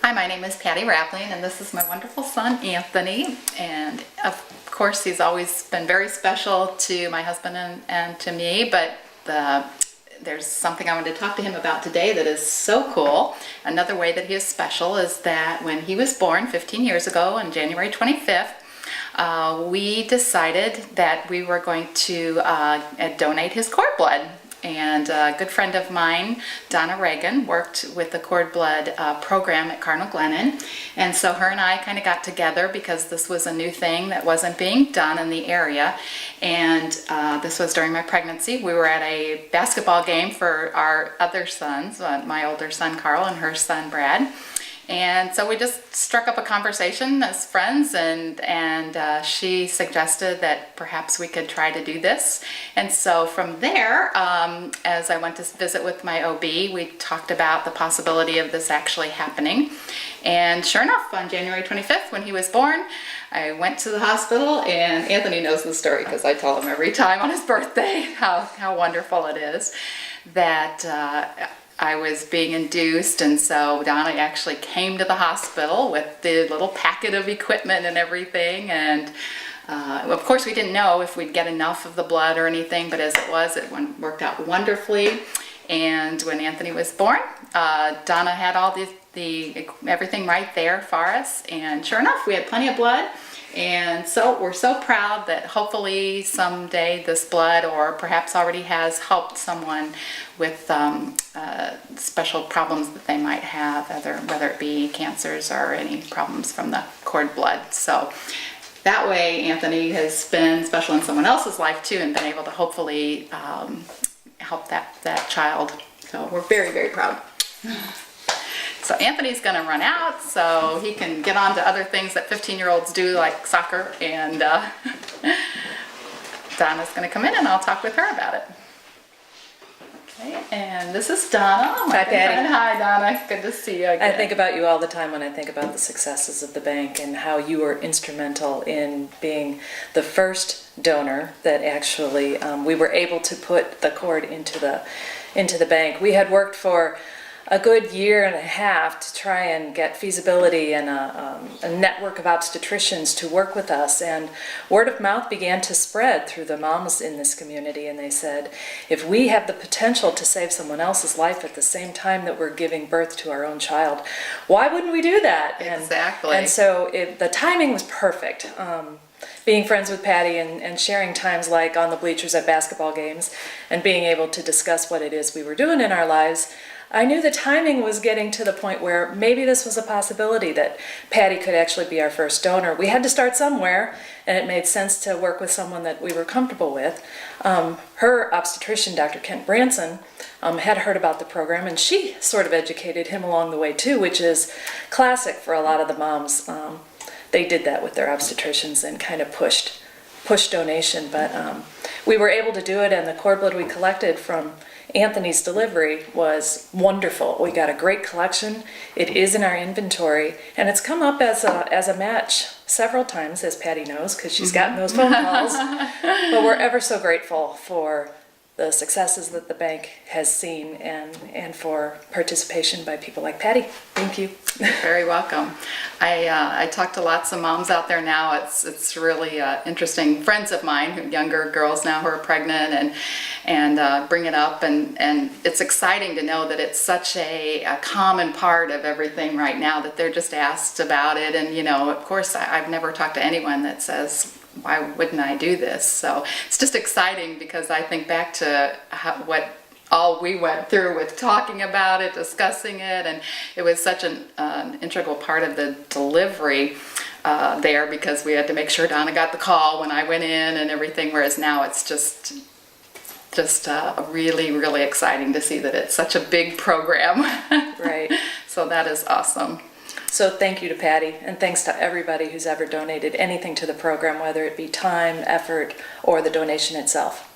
Hi, my name is Patty Rapplean, and this is my wonderful son, Anthony. And of course, he's always been very special to my husband and to me, but there's something I wanted to talk to him about today that is so cool. Another way that he is special is that when he was born 15 years ago on January 25th, we decided that we were going to donate his cord blood. And a good friend of mine, Donna Reagan, worked with the cord blood program at Cardinal Glennon. And so her and I kind of got together because this was a new thing that wasn't being done in the area. And this was during my pregnancy. We were at a basketball game for our other sons, my older son Carl and her son Brad. And so we just struck up a conversation as friends, and she suggested that perhaps we could try to do this. And so from there, as I went to visit with my OB, we talked about the possibility of this actually happening. And sure enough, on January 25th, when he was born, I went to the hospital, and Anthony knows the story because I tell him every time on his birthday how wonderful it is that I was being induced. And so Donna actually came to the hospital with the little packet of equipment and everything, and of course we didn't know if we'd get enough of the blood or anything, but as it was, it worked out wonderfully. And when Anthony was born, Donna had all everything right there for us, and sure enough, we had plenty of blood. And so we're so proud that hopefully someday this blood, or perhaps already has, helped someone with special problems that they might have, whether it be cancers or any problems from the cord blood. So that way Anthony has been special in someone else's life too, and been able to hopefully help that child. So we're very, very proud. So Anthony's going to run out so he can get on to other things that 15-year-olds do, like soccer, and Donna's going to come in and I'll talk with her about it. Okay, and this is Donna. Hi, Patty. Hi, Donna. Good to see you again. I think about you all the time when I think about the successes of the bank and how you were instrumental in being the first donor that actually we were able to put the cord into the bank. We had worked for a good year and a half to try and get feasibility and a network of obstetricians to work with us, and word of mouth began to spread through the moms in this community, and they said, if we have the potential to save someone else's life at the same time that we're giving birth to our own child, why wouldn't we do that? Exactly. And so the timing was perfect. Being friends with Patty and sharing times like on the bleachers at basketball games and being able to discuss what it is we were doing in our lives, I knew the timing was getting to the point where maybe this was a possibility that Patty could actually be our first donor. We had to start somewhere, and it made sense to work with someone that we were comfortable with. Her obstetrician, Dr. Kent Branson, had heard about the program, and she sort of educated him along the way too, which is classic for a lot of the moms. They did that with their obstetricians and kind of pushed donation, but we were able to do it, and the cord blood we collected from Anthony's delivery was wonderful. We got a great collection. It is in our inventory, and it's come up as a match several times, as Patty knows, because she's gotten those phone calls. But we're ever so grateful for the successes that the bank has seen, and for participation by people like Patty. Thank you. You're very welcome. I talk to lots of moms out there now. It's really interesting. Friends of mine, younger girls now who are pregnant, and bring it up, and it's exciting to know that it's such a common part of everything right now that they're just asked about it. And of course, I've never talked to anyone that says, why wouldn't I do this? So it's just exciting because I think back to what all we went through with talking about it, discussing it, and it was such an integral part of the delivery there, because we had to make sure Donna got the call when I went in and everything, whereas now it's just really, really exciting to see that it's such a big program. Right. So that is awesome. So thank you to Patty, and thanks to everybody who's ever donated anything to the program, whether it be time, effort, or the donation itself.